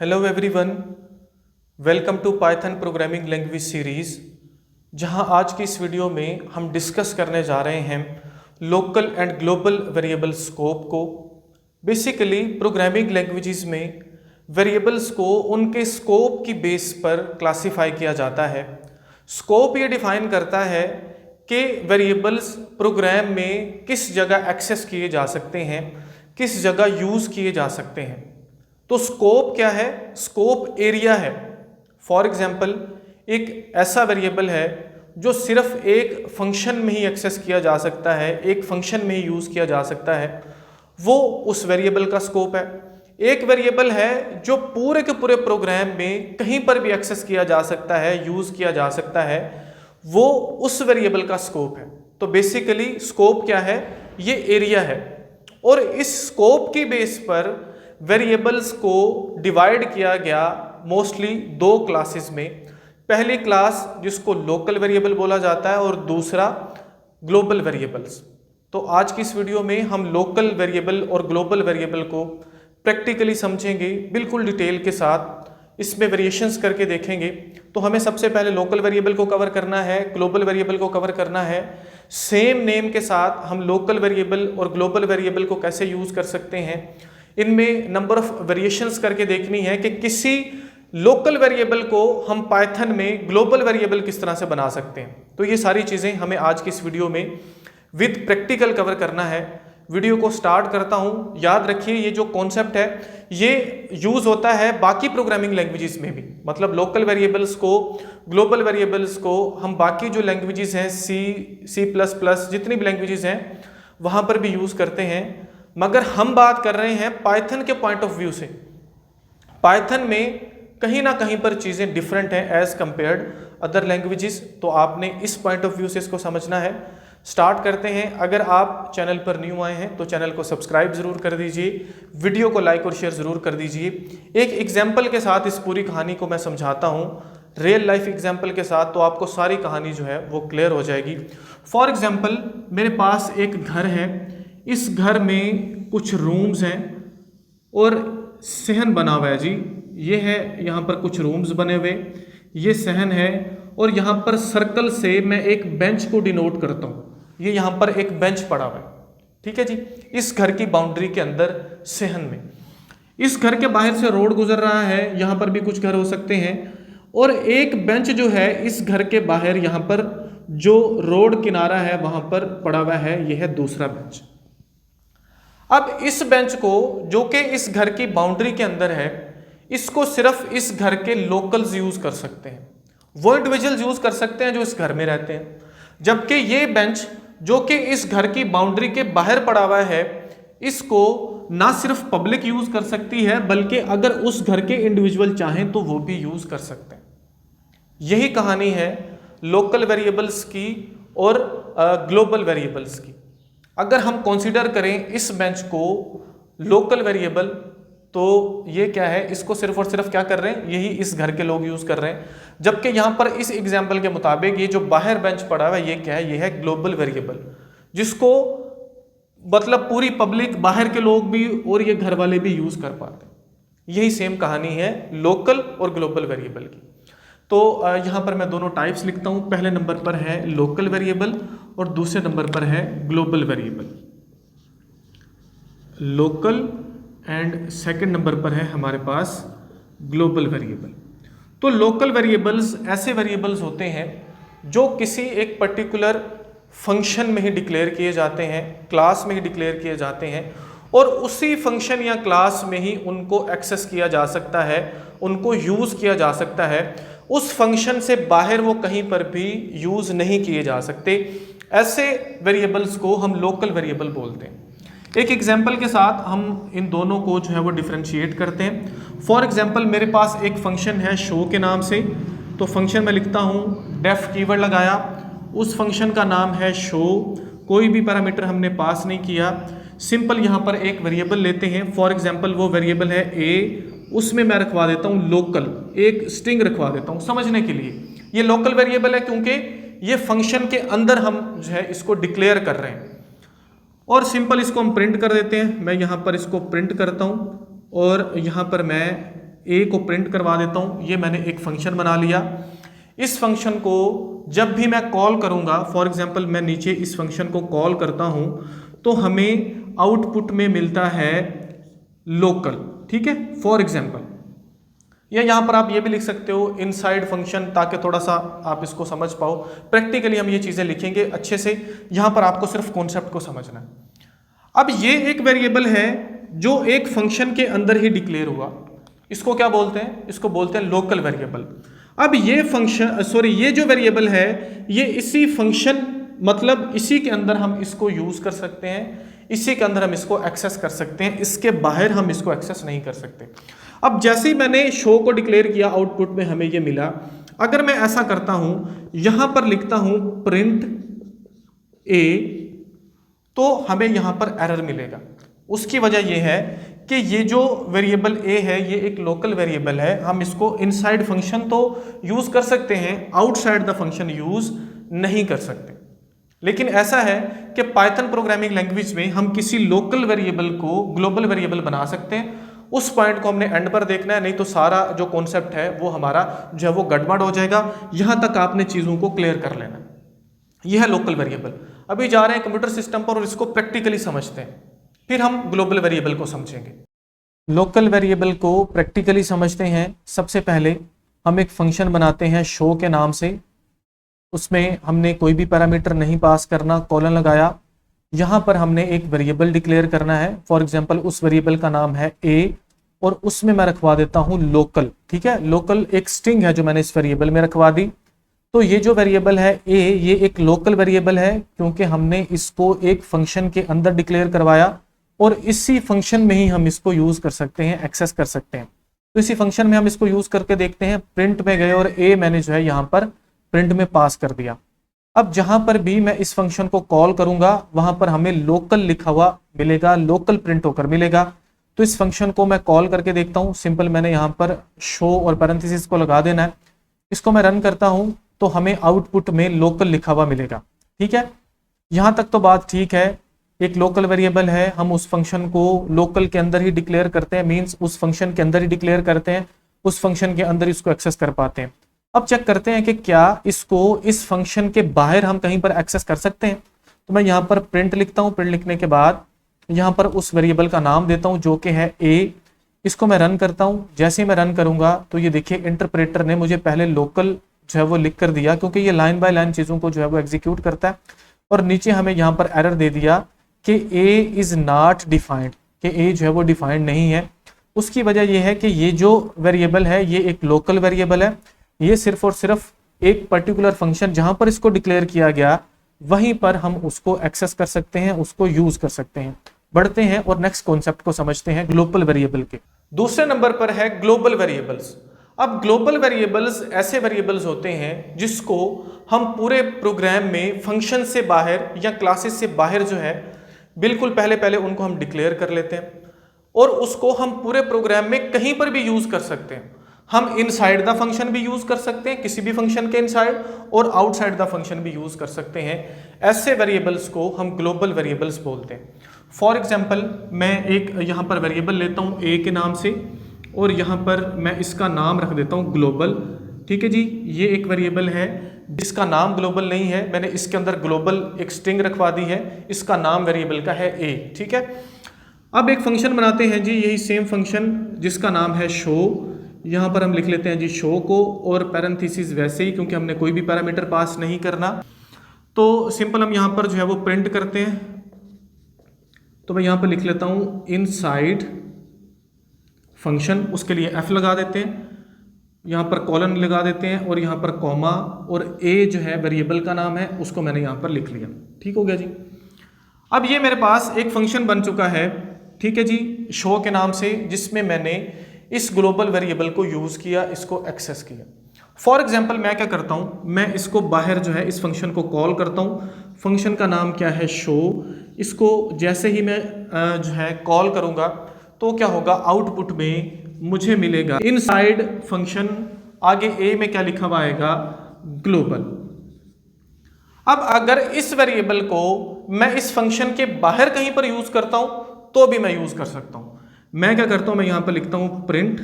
Hello everyone, welcome to Python programming language series. जहां आज की इस वीडियो में हम डिस्कस करने जा रहे हैं local and global variable scope को। बेसिकली प्रोग्रामिंग लैंग्वेजेस में वेरिएबल्स को उनके स्कोप की बेस पर क्लासिफाई किया जाता है। स्कोप ये डिफाइन करता है कि वेरिएबल्स प्रोग्राम में किस जगह एक्सेस किए जा सकते हैं, किस जगह यूज़ किए जा सकते हैं। तो स्कोप क्या है? स्कोप एरिया है। फॉर एग्जाम्पल, एक ऐसा वेरिएबल है जो सिर्फ एक फंक्शन में ही एक्सेस किया जा सकता है, एक फंक्शन में ही यूज़ किया जा सकता है, वो उस वेरिएबल का स्कोप है। एक वेरिएबल है जो पूरे के पूरे प्रोग्राम में कहीं पर भी एक्सेस किया जा सकता है, यूज़ किया जा सकता है, वो उस वेरिएबल का स्कोप है। तो बेसिकली स्कोप क्या है? ये एरिया है। और इस स्कोप की बेस पर वेरिएबल्स को डिवाइड किया गया मोस्टली दो क्लासेस में। पहली क्लास जिसको लोकल वेरिएबल बोला जाता है और दूसरा ग्लोबल वेरिएबल्स। तो आज की इस वीडियो में हम लोकल वेरिएबल और ग्लोबल वेरिएबल को प्रैक्टिकली समझेंगे, बिल्कुल डिटेल के साथ इसमें वेरिएशंस करके देखेंगे। तो हमें सबसे पहले लोकल वेरिएबल को कवर करना है, ग्लोबल वेरिएबल को कवर करना है। सेम नेम के साथ हम लोकल वेरिएबल और ग्लोबल वेरिएबल को कैसे यूज़ कर सकते हैं, इनमें नंबर ऑफ वेरिएशंस करके देखनी है कि किसी लोकल वेरिएबल को हम पाइथन में ग्लोबल वेरिएबल किस तरह से बना सकते हैं। तो ये सारी चीज़ें हमें आज की इस वीडियो में विद प्रैक्टिकल कवर करना है। वीडियो को स्टार्ट करता हूँ। याद रखिए, ये जो कॉन्सेप्ट है ये यूज़ होता है बाकी प्रोग्रामिंग लैंग्वेजेस में भी। मतलब लोकल वेरिएबल्स को, ग्लोबल वेरिएबल्स को हम बाकी जो लैंग्वेजेस हैं, C++, जितनी भी लैंग्वेजेस हैं वहाँ पर भी यूज़ करते हैं। मगर हम बात कर रहे हैं पाइथन के पॉइंट ऑफ व्यू से। पाइथन में कहीं ना कहीं पर चीज़ें डिफरेंट हैं एज कंपेयर्ड अदर लैंग्वेजेस। तो आपने इस पॉइंट ऑफ व्यू से इसको समझना है। स्टार्ट करते हैं। अगर आप चैनल पर न्यू आए हैं तो चैनल को सब्सक्राइब ज़रूर कर दीजिए, वीडियो को लाइक और शेयर ज़रूर कर दीजिए। एक एग्जाम्पल के साथ इस पूरी कहानी को मैं समझाता हूँ, रियल लाइफ एग्जाम्पल के साथ, तो आपको सारी कहानी जो है वो क्लियर हो जाएगी। फॉर एग्जाम्पल, मेरे पास एक घर है। इस घर में कुछ रूम्स हैं और सहन बना हुआ है जी। ये है, यहाँ पर कुछ रूम्स बने हुए, ये सहन है और यहाँ पर सर्कल से मैं एक बेंच को डिनोट करता हूँ। ये यहाँ पर एक बेंच पड़ा हुआ है, ठीक है जी, इस घर की बाउंड्री के अंदर सहन में। इस घर के बाहर से रोड गुजर रहा है, यहाँ पर भी कुछ घर हो सकते हैं। और एक बेंच जो है इस घर के बाहर, यहाँ पर जो रोड किनारा है वहाँ पर पड़ा हुआ है, यह है दूसरा बेंच। अब इस बेंच को, जो कि इस घर की बाउंड्री के अंदर है, इसको सिर्फ इस घर के लोकल्स यूज कर सकते हैं, वो इंडिविजुअल्स यूज कर सकते हैं जो इस घर में रहते हैं। जबकि ये बेंच जो कि इस घर की बाउंड्री के बाहर पड़ा हुआ है, इसको ना सिर्फ पब्लिक यूज कर सकती है बल्कि अगर उस घर के इंडिविजुअल चाहें तो वो भी यूज कर सकते हैं। यही कहानी है लोकल वेरिएबल्स की और ग्लोबल वेरिएबल्स की। अगर हम कंसीडर करें इस बेंच को लोकल वेरिएबल, तो ये क्या है, इसको सिर्फ और सिर्फ क्या कर रहे हैं, यही इस घर के लोग यूज कर रहे हैं। जबकि यहाँ पर इस एग्जाम्पल के मुताबिक ये जो बाहर बेंच पड़ा हुआ है, ये क्या है, ये है ग्लोबल वेरिएबल, जिसको मतलब पूरी पब्लिक, बाहर के लोग भी और ये घर वाले भी यूज कर पाते हैं। यही सेम कहानी है लोकल और ग्लोबल वेरिएबल की। तो यहाँ पर मैं दोनों टाइप्स लिखता हूँ। पहले नंबर पर है लोकल वेरिएबल और दूसरे नंबर पर है global variable. Local and second number पर है हमारे पास ग्लोबल वेरिएबल। तो लोकल वेरिएबल्स ऐसे वेरिएबल्स होते हैं जो किसी एक पर्टिकुलर फंक्शन में ही डिक्लेयर किए जाते हैं, क्लास में ही डिक्लेयर किए जाते हैं, और उसी फंक्शन या क्लास में ही उनको एक्सेस किया जा सकता है, उनको यूज़ किया जा सकता है। उस फंक्शन से बाहर वो कहीं पर भी यूज़ नहीं किए जा सकते। ऐसे वेरिएबल्स को हम लोकल वेरिएबल बोलते हैं। एक एग्जाम्पल के साथ हम इन दोनों को जो है वो डिफरेंशिएट करते हैं। फॉर एग्जाम्पल, मेरे पास एक फंक्शन है शो के नाम से। तो फंक्शन में लिखता हूँ, डेफ कीवर्ड लगाया, उस फंक्शन का नाम है शो, कोई भी पैरामीटर हमने पास नहीं किया। सिंपल यहाँ पर एक वेरिएबल लेते हैं। फॉर एग्जाम्पल वो वेरिएबल है ए, उसमें मैं रखवा देता हूँ लोकल, एक स्ट्रिंग रखवा देता हूँ समझने के लिए। ये लोकल वेरिएबल है क्योंकि ये फंक्शन के अंदर हम जो है इसको डिक्लेयर कर रहे हैं। और सिंपल इसको हम प्रिंट कर देते हैं। मैं यहाँ पर इसको प्रिंट करता हूँ और यहाँ पर मैं ए को प्रिंट करवा देता हूँ। ये मैंने एक फंक्शन बना लिया। इस फंक्शन को जब भी मैं कॉल करूँगा, फॉर एग्जांपल मैं नीचे इस फंक्शन को कॉल करता हूँ तो हमें आउटपुट में मिलता है लोकल, ठीक है, फॉर एग्जांपल। या यहाँ पर आप ये भी लिख सकते हो इनसाइड फंक्शन, ताकि थोड़ा सा आप इसको समझ पाओ। प्रैक्टिकली हम ये चीज़ें लिखेंगे अच्छे से, यहाँ पर आपको सिर्फ कॉन्सेप्ट को समझना है। अब ये एक वेरिएबल है जो एक फंक्शन के अंदर ही डिक्लेयर हुआ, इसको क्या बोलते हैं? इसको बोलते हैं लोकल वेरिएबल। अब ये ये जो वेरिएबल है ये इसी फंक्शन, मतलब इसी के अंदर हम इसको यूज कर सकते हैं, इसी के अंदर हम इसको एक्सेस कर सकते हैं, इसके बाहर हम इसको एक्सेस नहीं कर सकते। अब जैसे ही मैंने शो को डिक्लेयर किया, आउटपुट में हमें ये मिला। अगर मैं ऐसा करता हूं, यहां पर लिखता हूं प्रिंट ए, तो हमें यहां पर एरर मिलेगा। उसकी वजह यह है कि ये जो वेरिएबल ए है ये एक लोकल वेरिएबल है। हम इसको इनसाइड फंक्शन तो यूज कर सकते हैं, आउटसाइड द फंक्शन यूज नहीं कर सकते। लेकिन ऐसा है कि पाइथन प्रोग्रामिंग लैंग्वेज में हम किसी लोकल वेरिएबल को ग्लोबल वेरिएबल बना सकते हैं। उस पॉइंट को हमने एंड पर देखना है, नहीं तो सारा जो कॉन्सेप्ट है वो हमारा जो है वो गड़बड़ हो जाएगा। यहां तक आपने चीजों को क्लियर कर लेना। यह है लोकल वेरिएबल। अभी जा रहे हैं कंप्यूटर सिस्टम पर और इसको प्रैक्टिकली समझते हैं, फिर हम ग्लोबल वेरिएबल को समझेंगे। लोकल वेरिएबल को प्रैक्टिकली समझते हैं। सबसे पहले हम एक फंक्शन बनाते हैं शो के नाम से। उसमें हमने कोई भी पैरामीटर नहीं पास करना, कॉलन लगाया। यहाँ पर हमने एक वेरिएबल डिक्लेयर करना है। फॉर एग्जांपल उस वेरिएबल का नाम है ए और उसमें मैं रखवा देता हूँ लोकल, ठीक है। लोकल एक स्ट्रिंग है जो मैंने इस वेरिएबल में रखवा दी। तो ये जो वेरिएबल है ए, ये एक लोकल वेरिएबल है क्योंकि हमने इसको एक फंक्शन के अंदर डिक्लेयर करवाया और इसी फंक्शन में ही हम इसको यूज कर सकते हैं, एक्सेस कर सकते हैं। तो इसी फंक्शन में हम इसको यूज करके देखते हैं। प्रिंट में गए और ए मैंने जो है यहाँ पर प्रिंट में पास कर दिया। अब जहां पर भी मैं इस फंक्शन को कॉल करूंगा वहां पर हमें लोकल लिखा हुआ मिलेगा, लोकल प्रिंट होकर मिलेगा। तो इस फंक्शन को मैं कॉल करके देखता हूं। सिंपल मैंने यहाँ पर शो और पैरेंथेसिस को लगा देना है। इसको मैं रन करता हूं तो हमें आउटपुट में लोकल लिखा हुआ मिलेगा, ठीक है। यहां तक तो बात ठीक है। एक लोकल वेरिएबल है, हम उस फंक्शन को लोकल के अंदर ही डिक्लेयर करते हैं, मीन्स उस फंक्शन के अंदर ही डिक्लेयर करते हैं, उस फंक्शन के अंदर इसको एक्सेस कर पाते हैं। अब चेक करते हैं कि क्या इसको इस फंक्शन के बाहर हम कहीं पर एक्सेस कर सकते हैं। तो मैं यहाँ पर प्रिंट लिखता हूँ। प्रिंट लिखने के बाद यहाँ पर उस वेरिएबल का नाम देता हूँ जो कि है ए। इसको मैं रन करता हूँ। जैसे ही मैं रन करूंगा तो ये देखिए इंटरप्रेटर ने मुझे पहले लोकल जो है वो लिख कर दिया, क्योंकि ये लाइन बाय लाइन चीजों को जो है वो एग्जीक्यूट करता है। और नीचे हमें यहाँ पर एरर दे दिया कि ए इज नॉट डिफाइंड, कि ए जो है वो डिफाइंड नहीं है। उसकी वजह यह है कि ये जो वेरिएबल है ये एक लोकल वेरिएबल है। ये सिर्फ और सिर्फ एक पर्टिकुलर फंक्शन जहां पर इसको डिक्लेयर किया गया वहीं पर हम उसको एक्सेस कर सकते हैं, उसको यूज कर सकते हैं। बढ़ते हैं और नेक्स्ट कॉन्सेप्ट को समझते हैं ग्लोबल वेरिएबल के। दूसरे नंबर पर है ग्लोबल वेरिएबल्स। अब ग्लोबल वेरिएबल्स ऐसे वेरिएबल्स होते हैं जिसको हम पूरे प्रोग्राम में फंक्शन से बाहर या क्लासेस से बाहर जो है बिल्कुल पहले उनको हम डिक्लेयर कर लेते हैं और उसको हम पूरे प्रोग्राम में कहीं पर भी यूज कर सकते हैं। हम इनसाइड द फंक्शन भी यूज कर सकते हैं, किसी भी फंक्शन के इनसाइड, और आउटसाइड द फंक्शन भी यूज कर सकते हैं। ऐसे वेरिएबल्स को हम ग्लोबल वेरिएबल्स बोलते हैं। फॉर एग्जांपल मैं एक यहाँ पर वेरिएबल लेता हूँ ए के नाम से और यहाँ पर मैं इसका नाम रख देता हूँ ग्लोबल, ठीक है जी। ये एक वेरिएबल है जिसका नाम ग्लोबल नहीं है, मैंने इसके अंदर ग्लोबल एक स्ट्रिंग रखवा दी है, इसका नाम वेरिएबल का है ए, ठीक है। अब एक फंक्शन बनाते हैं जी, यही सेम फंक्शन जिसका नाम है शो। यहाँ पर हम लिख लेते हैं जी शो को, और पैरेंथेसिस वैसे ही क्योंकि हमने कोई भी पैरामीटर पास नहीं करना। तो सिंपल हम यहाँ पर जो है वो प्रिंट करते हैं। तो मैं यहाँ पर लिख लेता हूँ इनसाइड फंक्शन, उसके लिए एफ लगा देते हैं, यहाँ पर कॉलन लगा देते हैं और यहाँ पर कॉमा, और ए जो है वेरिएबल का नाम है उसको मैंने यहाँ पर लिख लिया। ठीक हो गया जी। अब ये मेरे पास एक फंक्शन बन चुका है, ठीक है जी, शो के नाम से, जिसमें मैंने इस ग्लोबल वेरिएबल को यूज किया, इसको एक्सेस किया। फॉर एग्जाम्पल मैं क्या करता हूँ, मैं इसको बाहर जो है इस फंक्शन को कॉल करता हूँ। फंक्शन का नाम क्या है शो। इसको जैसे ही मैं जो है कॉल करूँगा तो क्या होगा, आउटपुट में मुझे मिलेगा इनसाइड फंक्शन, आगे ए में क्या लिखा हुआ आएगा, ग्लोबल। अब अगर इस वेरिएबल को मैं इस फंक्शन के बाहर कहीं पर यूज करता हूं तो भी मैं यूज कर सकता हूं। मैं क्या करता हूं, मैं यहां पर लिखता हूं प्रिंट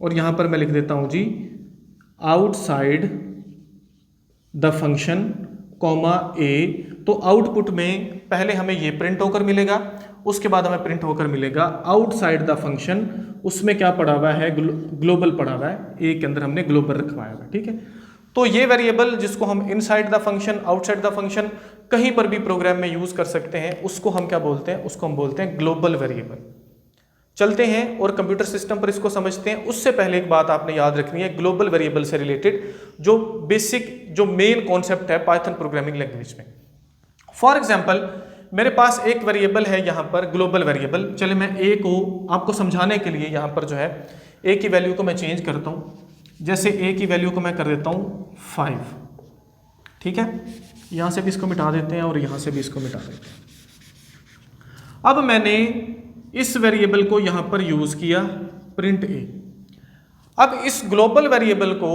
और यहाँ पर मैं लिख देता हूँ जी आउटसाइड द फंक्शन कॉमा ए। तो आउटपुट में पहले हमें ये प्रिंट होकर मिलेगा, उसके बाद हमें प्रिंट होकर मिलेगा आउटसाइड द फंक्शन। उसमें क्या पड़ा हुआ है, ग्लोबल पड़ा हुआ है, ए के अंदर हमने ग्लोबल रखवाया हुआ है, ठीक है। तो ये वेरिएबल जिसको हम inside the function, outside the function कहीं पर भी प्रोग्राम में यूज कर सकते हैं, उसको हम क्या बोलते हैं, उसको हम बोलते हैं ग्लोबल वेरिएबल। चलते हैं और कंप्यूटर सिस्टम पर इसको समझते हैं। उससे पहले एक बात आपने याद रखनी है ग्लोबल वेरिएबल से रिलेटेड, जो बेसिक जो मेन कॉन्सेप्ट है पाइथन प्रोग्रामिंग लैंग्वेज में। फॉर एग्जाम्पल मेरे पास एक वेरिएबल है यहाँ पर ग्लोबल वेरिएबल। चले मैं ए को आपको समझाने के लिए यहाँ पर जो है ए की वैल्यू को मैं चेंज करता हूँ। जैसे ए की वैल्यू को मैं कर देता हूँ 5, ठीक है। यहाँ से भी इसको मिटा देते हैं और यहाँ से भी इसको मिटा देते हैं। अब मैंने इस वेरिएबल को यहाँ पर यूज किया प्रिंट ए। अब इस ग्लोबल वेरिएबल को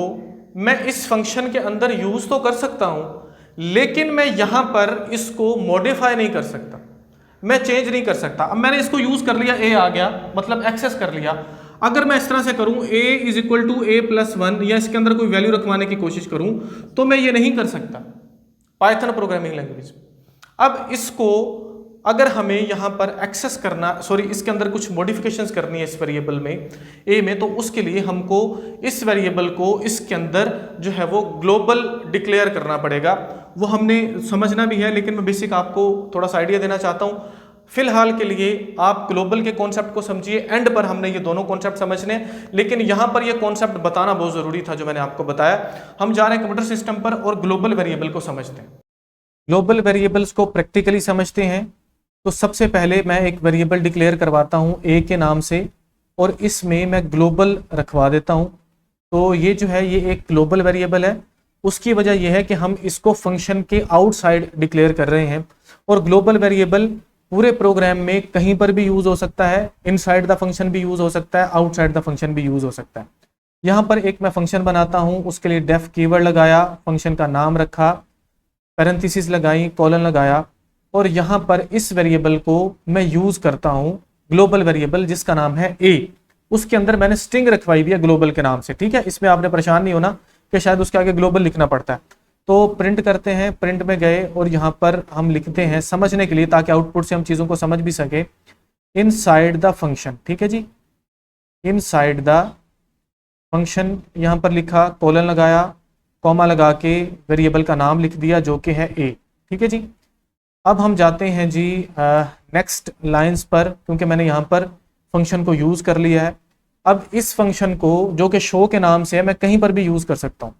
मैं इस फंक्शन के अंदर यूज तो कर सकता हूं, लेकिन मैं यहां पर इसको मॉडिफाई नहीं कर सकता, मैं चेंज नहीं कर सकता। अब मैंने इसको यूज कर लिया, ए आ गया, मतलब एक्सेस कर लिया। अगर मैं इस तरह से करूं a is equal to a plus 1 या इसके अंदर कोई वैल्यू रखवाने की कोशिश करूं तो मैं ये नहीं कर सकता पाइथन प्रोग्रामिंग लैंग्वेज। अब इसको अगर हमें यहाँ पर एक्सेस करना, सॉरी इसके अंदर कुछ मॉडिफिकेशंस करनी है इस वेरिएबल में ए में, तो उसके लिए हमको इस वेरिएबल को इसके अंदर जो है वो ग्लोबल डिक्लेयर करना पड़ेगा। वो हमने समझना भी है, लेकिन मैं बेसिक आपको थोड़ा सा आइडिया देना चाहता हूँ। फिलहाल के लिए आप ग्लोबल के कॉन्सेप्ट को समझिए, एंड पर हमने ये दोनों कॉन्सेप्ट समझने, लेकिन यहाँ पर ये कॉन्सेप्ट बताना बहुत ज़रूरी था जो मैंने आपको बताया। हम जा रहे हैं कंप्यूटर सिस्टम पर और ग्लोबल वेरिएबल को समझते हैं। ग्लोबल वेरिएबल्स को प्रैक्टिकली समझते हैं। तो सबसे पहले मैं एक वेरिएबल डिक्लेयर करवाता हूँ ए के नाम से, और इसमें मैं ग्लोबल रखवा देता हूँ। तो ये जो है ये एक ग्लोबल वेरिएबल है। उसकी वजह यह है कि हम इसको फंक्शन के आउटसाइड डिक्लेयर कर रहे हैं, और ग्लोबल वेरिएबल पूरे प्रोग्राम में कहीं पर भी यूज हो सकता है। इनसाइड द फंक्शन भी यूज हो सकता है, आउटसाइड द फंक्शन भी यूज हो सकता है। यहाँ पर एक मैं फंक्शन बनाता हूँ, उसके लिए डेफ कीवर्ड लगाया, फंक्शन का नाम रखा, पैरेंथेसिस लगाई, कॉलन लगाया, और यहाँ पर इस वेरिएबल को मैं यूज करता हूँ ग्लोबल वेरिएबल जिसका नाम है ए। उसके अंदर मैंने स्ट्रिंग रखवाई भी है ग्लोबल के नाम से, ठीक है। इसमें आपने परेशान नहीं होना कि शायद उसके आगे ग्लोबल लिखना पड़ता है। तो प्रिंट करते हैं, प्रिंट में गए और यहाँ पर हम लिखते हैं समझने के लिए, ताकि आउटपुट से हम चीज़ों को समझ भी सके, इनसाइड द फंक्शन, ठीक है जी, इनसाइड द फंक्शन। यहाँ पर लिखा, कॉलन लगाया, कॉमा लगा के वेरिएबल का नाम लिख दिया जो कि है ए, ठीक है जी। अब हम जाते हैं जी नेक्स्ट लाइंस पर, क्योंकि मैंने यहाँ पर फंक्शन को यूज़ कर लिया है। अब इस फंक्शन को जो कि शो के नाम से है, मैं कहीं पर भी यूज़ कर सकता हूँ।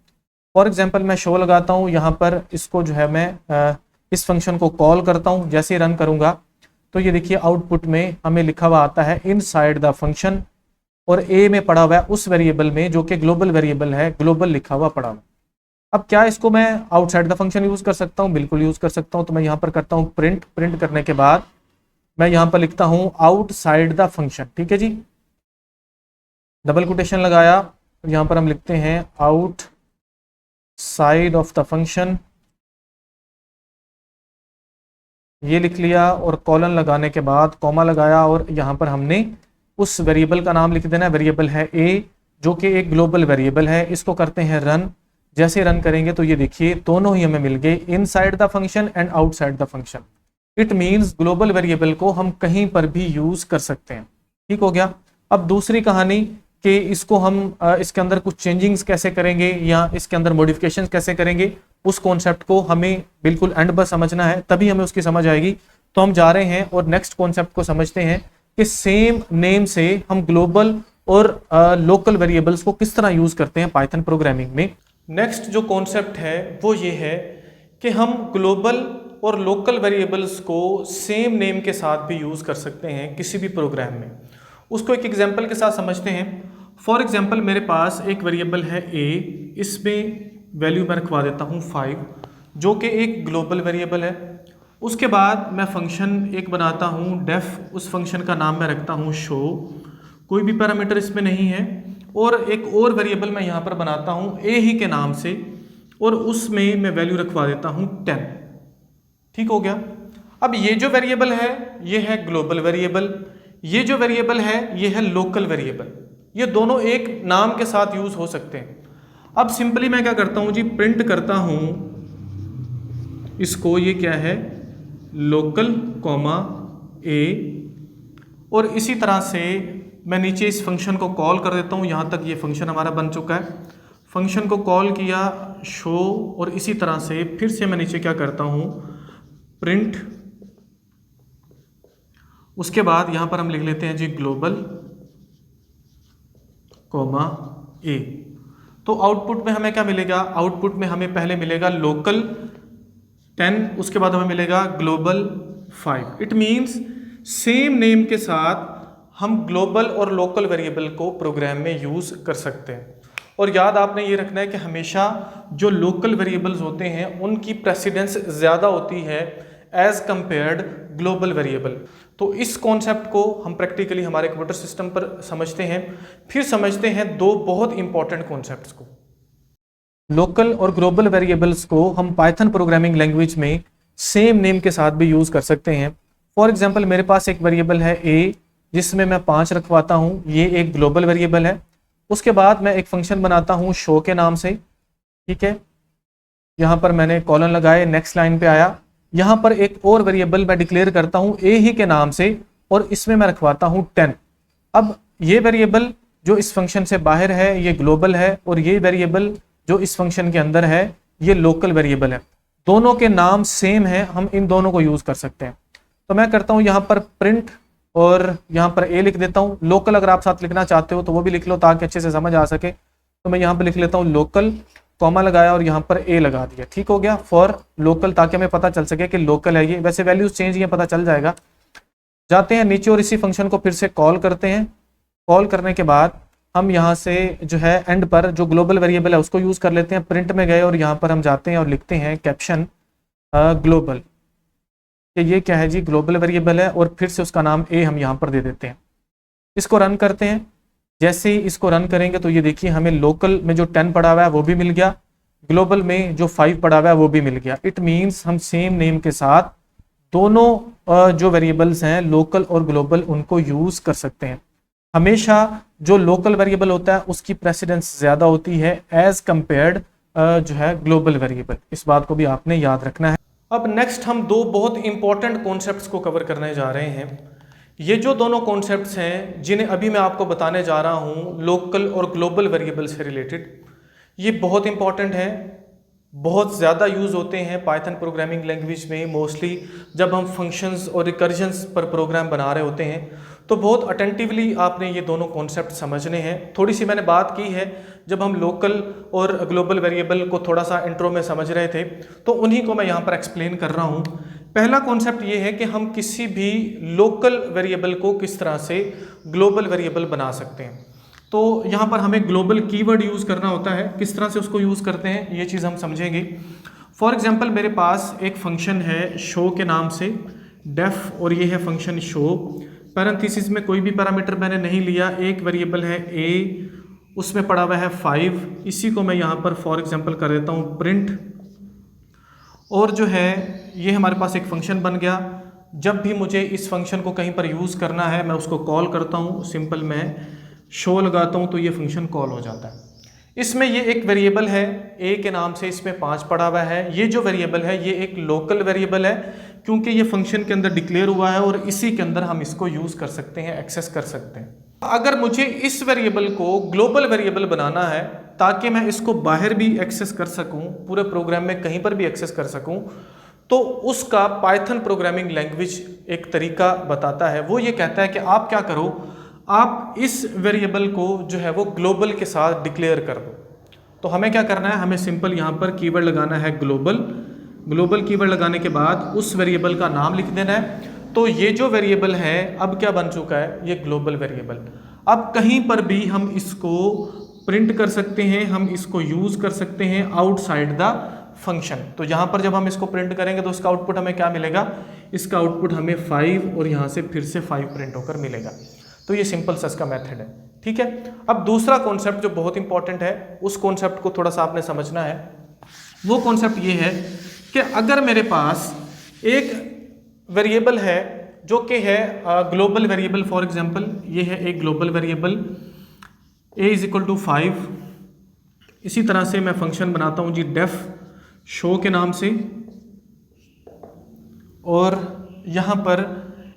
फॉर एग्जांपल मैं शो लगाता हूँ, यहाँ पर इसको जो है मैं इस फंक्शन को कॉल करता हूँ। जैसे ही रन करूँगा तो ये देखिए आउटपुट में हमें लिखा हुआ आता है इनसाइड द फंक्शन, और ए में पड़ा हुआ है उस वेरिएबल में जो कि ग्लोबल वेरिएबल है, ग्लोबल लिखा हुआ पड़ा हुआ। अब क्या इसको मैं आउटसाइड द फंक्शन यूज कर सकता हूँ? बिल्कुल यूज कर सकता हूँ। तो मैं यहाँ पर करता हूँ प्रिंट, प्रिंट करने के बाद मैं यहाँ पर लिखता हूँ आउटसाइड द फंक्शन, ठीक है जी, डबल कोटेशन लगाया, यहाँ पर हम लिखते हैं out side of the function, ये लिख लिया, और कॉलन लगाने के बाद कॉमा लगाया, और यहाँ पर हमने उस वेरिएबल का नाम लिख देना। वेरिएबल है ए जो कि एक ग्लोबल वेरिएबल है। इसको करते हैं रन। जैसे रन करेंगे तो ये देखिए दोनों ही हमें मिल गए, inside the function and outside the function. It means global variable को हम कहीं पर भी यूज कर सकते हैं, ठीक हो गया। अब दूसरी कहानी कि इसको हम इसके अंदर कुछ चेंजिंग्स कैसे करेंगे या इसके अंदर मॉडिफिकेशंस कैसे करेंगे, उस कॉन्सेप्ट को हमें बिल्कुल एंड पर समझना है, तभी हमें उसकी समझ आएगी। तो हम जा रहे हैं और नेक्स्ट कॉन्सेप्ट को समझते हैं कि सेम नेम से हम ग्लोबल और लोकल वेरिएबल्स को किस तरह यूज करते हैं पाइथन प्रोग्रामिंग में। नेक्स्ट जो कॉन्सेप्ट है वो ये है कि हम ग्लोबल और लोकल वेरिएबल्स को सेम नेम के साथ भी यूज़ कर सकते हैं किसी भी प्रोग्राम में। उसको एक एग्जांपल के साथ समझते हैं। फॉर एग्जांपल मेरे पास एक वेरिएबल है ए, इसमें वैल्यू मैं रखवा देता हूँ 5 जो कि एक ग्लोबल वेरिएबल है। उसके बाद मैं फंक्शन एक बनाता हूँ डेफ, उस फंक्शन का नाम मैं रखता हूँ शो, कोई भी पैरामीटर इसमें नहीं है, और एक और वेरिएबल मैं यहाँ पर बनाता हूँ ए ही के नाम से, और उसमें मैं वैल्यू रखवा देता हूँ 10, ठीक हो गया। अब ये जो वेरिएबल है ये है ग्लोबल वेरिएबल, ये जो वेरिएबल है ये है लोकल वेरिएबल। ये दोनों एक नाम के साथ यूज हो सकते हैं। अब सिंपली मैं क्या करता हूँ जी, प्रिंट करता हूँ इसको, ये क्या है, लोकल कॉमा ए, और इसी तरह से मैं नीचे इस फंक्शन को कॉल कर देता हूँ। यहाँ तक ये फंक्शन हमारा बन चुका है। फंक्शन को कॉल किया, शो, और इसी तरह से फिर से मैं नीचे क्या करता हूँ, प्रिंट। उसके बाद यहाँ पर हम लिख लेते हैं जी ग्लोबल कॉमा ए। तो आउटपुट में हमें क्या मिलेगा, आउटपुट में हमें पहले मिलेगा लोकल 10, उसके बाद हमें मिलेगा global 5। It means same name के साथ हम ग्लोबल और लोकल वेरिएबल को प्रोग्राम में यूज़ कर सकते हैं। और याद आपने ये रखना है कि हमेशा जो लोकल वेरिएबल्स होते हैं उनकी प्रेसिडेंस ज़्यादा होती है एज कंपेयर्ड ग्लोबल वेरिएबल। तो इस कॉन्सेप्ट को हम प्रैक्टिकली हमारे कंप्यूटर सिस्टम पर समझते हैं। फिर समझते हैं दो बहुत इंपॉर्टेंट कॉन्सेप्ट्स को। लोकल और ग्लोबल वेरिएबल्स को हम पाइथन प्रोग्रामिंग लैंग्वेज में सेम नेम के साथ भी यूज़ कर सकते हैं। फॉर एग्जाम्पल मेरे पास एक वेरिएबल है a, जिसमें मैं 5 रखवाता हूँ, ये एक ग्लोबल वेरिएबल है। उसके बाद मैं एक फंक्शन बनाता हूँ शो के नाम से, ठीक है। यहाँ पर मैंने कॉलन लगाए, नेक्स्ट लाइन पे आया, यहाँ पर एक और वेरिएबल मैं डिक्लेयर करता हूँ a ही के नाम से, और इसमें मैं रखवाता हूँ 10। अब ये वेरिएबल जो इस फंक्शन से बाहर है ये ग्लोबल है, और ये वेरिएबल जो इस फंक्शन के अंदर है ये लोकल वेरिएबल है। दोनों के नाम सेम है, हम इन दोनों को यूज कर सकते हैं। तो मैं करता हूँ यहाँ पर प्रिंट और यहाँ पर ए लिख देता हूँ। लोकल अगर आप साथ लिखना चाहते हो तो वो भी लिख लो ताकि अच्छे से समझ आ सके। तो मैं यहाँ पर लिख लेता हूँ लोकल, कॉमा लगाया और यहाँ पर ए लगा दिया, ठीक हो गया, फॉर लोकल, ताकि हमें पता चल सके कि लोकल है ये। वैसे वैल्यूज चेंज ये पता चल जाएगा। जाते हैं नीचे और इसी फंक्शन को फिर से कॉल करते हैं। कॉल करने के बाद हम यहाँ से जो है एंड पर जो ग्लोबल वेरिएबल है उसको यूज कर लेते हैं। प्रिंट में गए और यहाँ पर हम जाते हैं और लिखते हैं कैप्शन ग्लोबल, कि ये क्या है जी, ग्लोबल वेरिएबल है, और फिर से उसका नाम ए हम यहाँ पर दे देते हैं। इसको रन करते हैं। जैसे ही इसको रन करेंगे तो ये देखिए हमें लोकल में जो 10 पड़ा हुआ है वो भी मिल गया, ग्लोबल में जो 5 पड़ा हुआ है वो भी मिल गया। इट मीन्स हम सेम नेम के साथ दोनों जो वेरिएबल्स हैं लोकल और ग्लोबल उनको यूज कर सकते हैं। हमेशा जो लोकल वेरिएबल होता है उसकी प्रेसिडेंस ज्यादा होती है एज कंपेयर्ड जो है ग्लोबल वेरिएबल। इस बात को भी आपने याद रखना है। अब नेक्स्ट हम दो बहुत इंपॉर्टेंट कॉन्सेप्ट्स को कवर करने जा रहे हैं। ये जो दोनों कॉन्सेप्ट्स हैं जिन्हें अभी मैं आपको बताने जा रहा हूँ लोकल और ग्लोबल वेरिएबल से रिलेटेड, ये बहुत इंपॉर्टेंट है, बहुत ज़्यादा यूज़ होते हैं पाइथन प्रोग्रामिंग लैंग्वेज में। मोस्टली जब हम फंक्शंस और रिकर्जन्स पर प्रोग्राम बना रहे होते हैं तो बहुत अटेंटिवली आपने ये दोनों कॉन्सेप्ट समझने हैं। थोड़ी सी मैंने बात की है जब हम लोकल और ग्लोबल वेरिएबल को थोड़ा सा इंट्रो में समझ रहे थे, तो उन्हीं को मैं यहाँ पर एक्सप्लेन कर रहा हूँ। पहला कॉन्सेप्ट ये है कि हम किसी भी लोकल वेरिएबल को किस तरह से ग्लोबल वेरिएबल बना सकते हैं। तो यहाँ पर हमें ग्लोबल कीवर्ड यूज़ करना होता है। किस तरह से उसको यूज़ करते हैं ये चीज़ हम समझेंगे। फॉर एग्जांपल मेरे पास एक फंक्शन है शो के नाम से, डेफ, और ये है फंक्शन शो। पैरेंथेसिस में कोई भी पैरामीटर मैंने नहीं लिया, एक वेरिएबल है ए, उसमें पड़ा हुआ है 5। इसी को मैं यहाँ पर फॉर एग्जांपल कर देता हूँ प्रिंट, और जो है ये हमारे पास एक फंक्शन बन गया। जब भी मुझे इस फंक्शन को कहीं पर यूज़ करना है मैं उसको कॉल करता हूँ, सिंपल मैं शो लगाता हूँ तो ये फंक्शन कॉल हो जाता है। इसमें ये एक वेरिएबल है ए के नाम से, इसमें 5 पड़ा हुआ है। ये जो वेरिएबल है ये एक लोकल वेरिएबल है क्योंकि ये फंक्शन के अंदर डिक्लेयर हुआ है और इसी के अंदर हम इसको यूज़ कर सकते हैं, एक्सेस कर सकते हैं। अगर मुझे इस वेरिएबल को ग्लोबल वेरिएबल बनाना है ताकि मैं इसको बाहर भी एक्सेस कर सकूं, पूरे प्रोग्राम में कहीं पर भी एक्सेस कर सकूं, तो उसका पाइथन प्रोग्रामिंग लैंग्वेज एक तरीका बताता है। वो ये कहता है कि आप क्या करो, आप इस वेरिएबल को जो है वो ग्लोबल के साथ डिक्लेयर कर दो। तो हमें क्या करना है, हमें सिंपल यहाँ पर कीवर्ड लगाना है ग्लोबल। ग्लोबल कीवर्ड लगाने के बाद उस वेरिएबल का नाम लिख देना है। तो ये जो वेरिएबल है अब क्या बन चुका है, ये ग्लोबल वेरिएबल। अब कहीं पर भी हम इसको प्रिंट कर सकते हैं, हम इसको यूज कर सकते हैं आउटसाइड द फंक्शन। तो यहाँ पर जब हम इसको प्रिंट करेंगे तो इसका आउटपुट हमें क्या मिलेगा, इसका आउटपुट हमें 5 और यहाँ से फिर से 5 प्रिंट होकर मिलेगा। तो ये सिंपल सा इसका मेथड है, ठीक है। अब दूसरा कॉन्सेप्ट जो बहुत इंपॉर्टेंट है, उस कॉन्सेप्ट को थोड़ा सा आपने समझना है। वो कॉन्सेप्ट ये है कि अगर मेरे पास एक वेरिएबल है जो कि है ग्लोबल वेरिएबल, फॉर एग्जांपल ये है एक global variable a is equal to 5। इसी तरह से मैं फंक्शन बनाता हूँ जी डेफ शो के नाम से, और यहाँ पर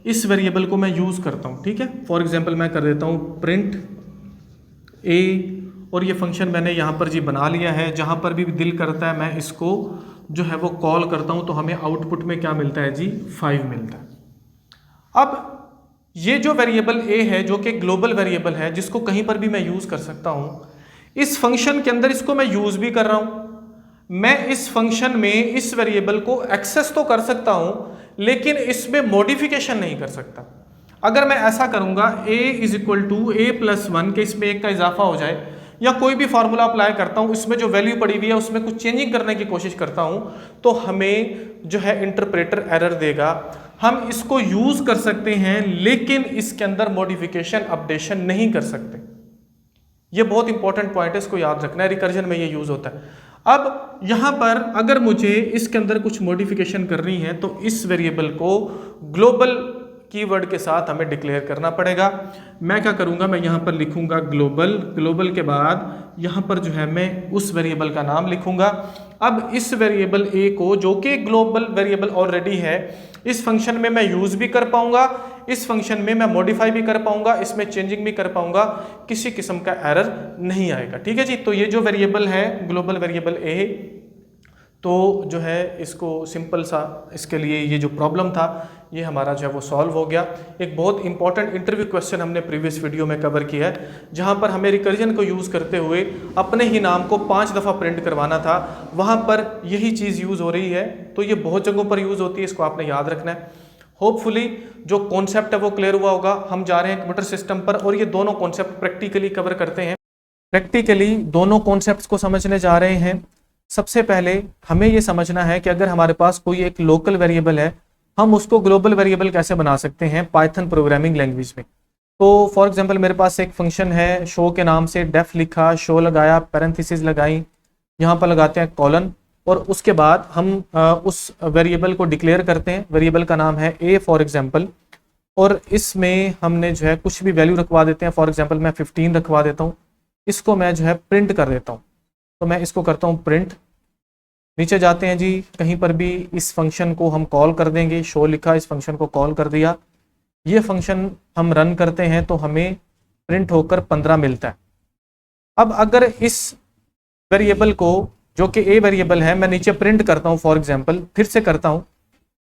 इस वेरिएबल को मैं यूज़ करता हूँ, ठीक है। फॉर एग्जांपल मैं कर देता हूँ प्रिंट a, और ये फंक्शन मैंने यहाँ पर जी बना लिया है। जहाँ पर भी दिल करता है मैं इसको जो है वो कॉल करता हूँ, तो हमें आउटपुट में क्या मिलता है जी, 5 मिलता है। अब ये जो वेरिएबल a है जो कि ग्लोबल वेरिएबल है, जिसको कहीं पर भी मैं यूज़ कर सकता हूँ, इस फंक्शन के अंदर इसको मैं यूज़ भी कर रहा हूँ। मैं इस फंक्शन में इस वेरिएबल को एक्सेस तो कर सकता हूँ, लेकिन इसमें मॉडिफिकेशन नहीं कर सकता। अगर मैं ऐसा करूँगा a is equal to a plus 1 के इसमें एक का इजाफा हो जाए, या कोई भी फार्मूला अप्लाई करता हूँ, इसमें जो वैल्यू पड़ी हुई है उसमें कुछ चेंजिंग करने की कोशिश करता हूँ, तो हमें जो है इंटरप्रेटर एरर देगा। हम इसको यूज़ कर सकते हैं, लेकिन इसके अंदर मॉडिफिकेशन अपडेशन नहीं कर सकते। ये बहुत इंपॉर्टेंट पॉइंट है, इसको याद रखना है, रिकर्जन में ये यूज़ होता है। अब यहाँ पर अगर मुझे इसके अंदर कुछ मॉडिफिकेशन करनी है, तो इस वेरिएबल को ग्लोबल कीवर्ड के साथ हमें डिक्लेयर करना पड़ेगा। मैं क्या करूँगा, मैं यहाँ पर लिखूँगा ग्लोबल, ग्लोबल के बाद यहाँ पर जो है मैं उस वेरिएबल का नाम लिखूँगा। अब इस वेरिएबल a को, जो कि ग्लोबल वेरिएबल ऑलरेडी है, इस फंक्शन में मैं यूज़ भी कर पाऊँगा, इस फंक्शन में मैं मॉडिफाई भी कर पाऊँगा, इसमें चेंजिंग भी कर पाऊँगा, किसी किस्म का एरर नहीं आएगा, ठीक है जी। तो ये जो वेरिएबल है ग्लोबल वेरिएबल a, तो जो है इसको सिंपल सा, इसके लिए ये जो प्रॉब्लम था ये हमारा जो है वो सॉल्व हो गया। एक बहुत इंपॉर्टेंट इंटरव्यू क्वेश्चन हमने प्रीवियस वीडियो में कवर किया है, जहां पर हमें रिकर्जन को यूज़ करते हुए अपने ही नाम को 5 दफ़ा प्रिंट करवाना था। वहां पर यही चीज़ यूज़ हो रही है, तो ये बहुत जगहों पर यूज़ होती है, इसको आपने याद रखना है। होपफुली जो कॉन्सेप्ट है वो क्लियर हुआ होगा। हम जा रहे हैं कंप्यूटर सिस्टम पर, और ये दोनों कॉन्सेप्ट प्रैक्टिकली कवर करते हैं। प्रैक्टिकली दोनों कॉन्सेप्ट्स को समझने जा रहे हैं। सबसे पहले हमें ये समझना है कि अगर हमारे पास कोई एक लोकल वेरिएबल है, हम उसको ग्लोबल वेरिएबल कैसे बना सकते हैं पाइथन प्रोग्रामिंग लैंग्वेज में। तो फॉर एग्जांपल मेरे पास एक फंक्शन है शो के नाम से, डेफ लिखा, शो लगाया, पैरेंथेसिस लगाई, यहाँ पर लगाते हैं कॉलन, और उसके बाद हम उस वेरिएबल को डिक्लेयर करते हैं। वेरिएबल का नाम है a फॉर एग्जाम्पल, और इसमें हमने जो है कुछ भी वैल्यू रखवा देते हैं। फॉर एग्जाम्पल मैं 15 रखवा देता हूँ। इसको मैं जो है प्रिंट कर देता हूँ, तो मैं इसको करता हूँ प्रिंट। नीचे जाते हैं जी, कहीं पर भी इस फंक्शन को हम कॉल कर देंगे, शो लिखा, इस फंक्शन को कॉल कर दिया, ये फंक्शन हम रन करते हैं तो हमें प्रिंट होकर 15 मिलता है। अब अगर इस वेरिएबल को, जो कि a वेरिएबल है, मैं नीचे प्रिंट करता हूँ, फॉर एग्जांपल फिर से करता हूँ,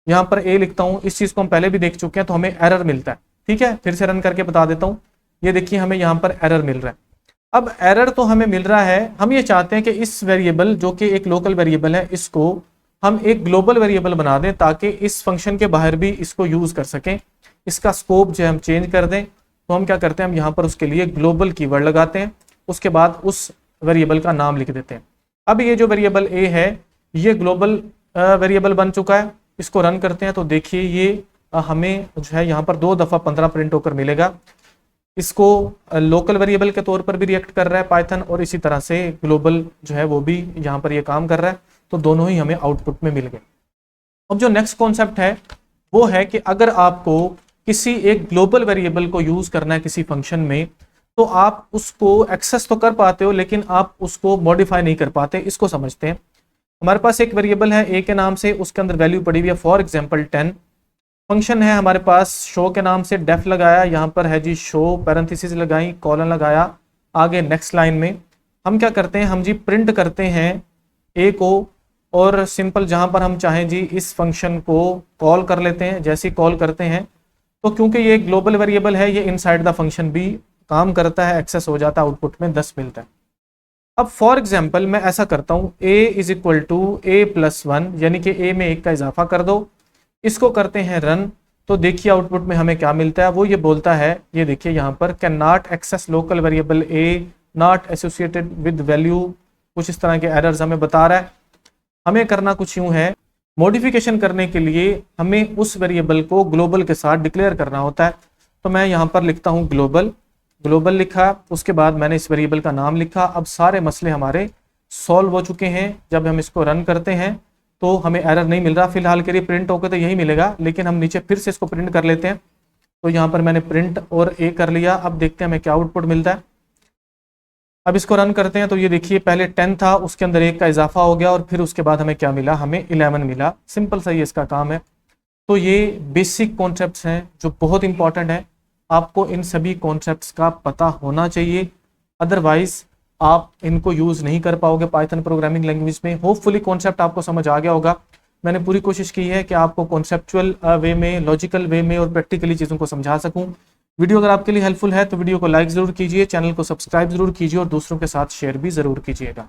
यहाँ पर a लिखता हूँ, इस चीज़ को हम पहले भी देख चुके हैं, तो हमें एरर मिलता है, ठीक है। फिर से रन करके बता देता हूँ, ये देखिए हमें यहाँ पर एरर मिल रहा है। अब एरर तो हमें मिल रहा है, हम ये चाहते हैं कि इस वेरिएबल जो कि एक लोकल वेरिएबल है, इसको हम एक ग्लोबल वेरिएबल बना दें, ताकि इस फंक्शन के बाहर भी इसको यूज़ कर सकें। इसका स्कोप जो है हम चेंज कर दें, तो हम क्या करते हैं, हम यहाँ पर उसके लिए ग्लोबल कीवर्ड लगाते हैं, उसके बाद उस वेरिएबल का नाम लिख देते हैं। अब ये जो वेरिएबल a है, ये ग्लोबल वेरिएबल बन चुका है। इसको रन करते हैं तो देखिए ये हमें जो है यहाँ पर 2 दफ़ा 15 प्रिंट होकर मिलेगा। इसको लोकल वेरिएबल के तौर पर भी रिएक्ट कर रहा है पाइथन, और इसी तरह से ग्लोबल जो है वो भी यहाँ पर ये काम कर रहा है, तो दोनों ही हमें आउटपुट में मिल गए। अब जो नेक्स्ट कॉन्सेप्ट है वो है कि अगर आपको किसी एक ग्लोबल वेरिएबल को यूज करना है किसी फंक्शन में, तो आप उसको एक्सेस तो कर पाते हो, लेकिन आप उसको मॉडिफाई नहीं कर पाते। इसको समझते हैं। हमारे पास एक वेरिएबल है a के नाम से, उसके अंदर वैल्यू पड़ी हुई है फॉर एग्जांपल 10। फंक्शन है हमारे पास शो के नाम से, डेफ लगाया, यहाँ पर है जी शो, पैरेंथेसिस लगाई, कॉलन लगाया, आगे नेक्स्ट लाइन में हम क्या करते हैं, हम जी प्रिंट करते हैं a को, और सिंपल जहाँ पर हम चाहें जी इस फंक्शन को कॉल कर लेते हैं। जैसे ही कॉल करते हैं तो क्योंकि ये ग्लोबल वेरिएबल है, ये इनसाइड द फंक्शन भी काम करता है, एक्सेस हो जाता है, आउटपुट में 10 मिलता है। अब फॉर एग्जाम्पल मैं ऐसा करता हूँ, a is equal to a plus 1, यानी कि a में 1 का इजाफा कर दो। इसको करते हैं रन, तो देखिए आउटपुट में हमें क्या मिलता है। वो ये बोलता है, ये देखिए यहाँ पर, can not access local variable a, not associated with value, कुछ इस तरह के एरर्स हमें बता रहा है। हमें करना कुछ यूँ है, मॉडिफिकेशन करने के लिए हमें उस वेरिएबल को ग्लोबल के साथ डिक्लेयर करना होता है। तो मैं यहाँ पर लिखता हूँ ग्लोबल, ग्लोबल लिखा, उसके बाद मैंने इस वेरिएबल का नाम लिखा। अब सारे मसले हमारे सॉल्व हो चुके हैं। जब हम इसको रन करते हैं तो हमें एरर नहीं मिल रहा, फिलहाल के लिए प्रिंट होकर तो यही मिलेगा, लेकिन हम नीचे फिर से इसको प्रिंट कर लेते हैं। तो यहाँ पर मैंने प्रिंट और a कर लिया। अब देखते हैं हमें क्या आउटपुट मिलता है। अब इसको रन करते हैं तो ये देखिए पहले 10 था, उसके अंदर 1 का इजाफा हो गया और फिर उसके बाद हमें क्या मिला, हमें 11 मिला। सिंपल सा ही इसका काम है। तो ये बेसिक कॉन्सेप्ट्स हैं जो बहुत इंपॉर्टेंट है, आपको इन सभी कॉन्सेप्ट्स का पता होना चाहिए, अदरवाइज आप इनको यूज़ नहीं कर पाओगे पाइथन प्रोग्रामिंग लैंग्वेज में। होपफुली कॉन्सेप्ट आपको समझ आ गया होगा। मैंने पूरी कोशिश की है कि आपको कॉन्सेप्चुअल वे में, लॉजिकल वे में और प्रैक्टिकली चीज़ों को समझा सकूं। वीडियो अगर आपके लिए हेल्पफुल है तो वीडियो को लाइक ज़रूर कीजिए, चैनल को सब्सक्राइब ज़रूर कीजिए और दूसरों के साथ शेयर भी ज़रूर कीजिएगा।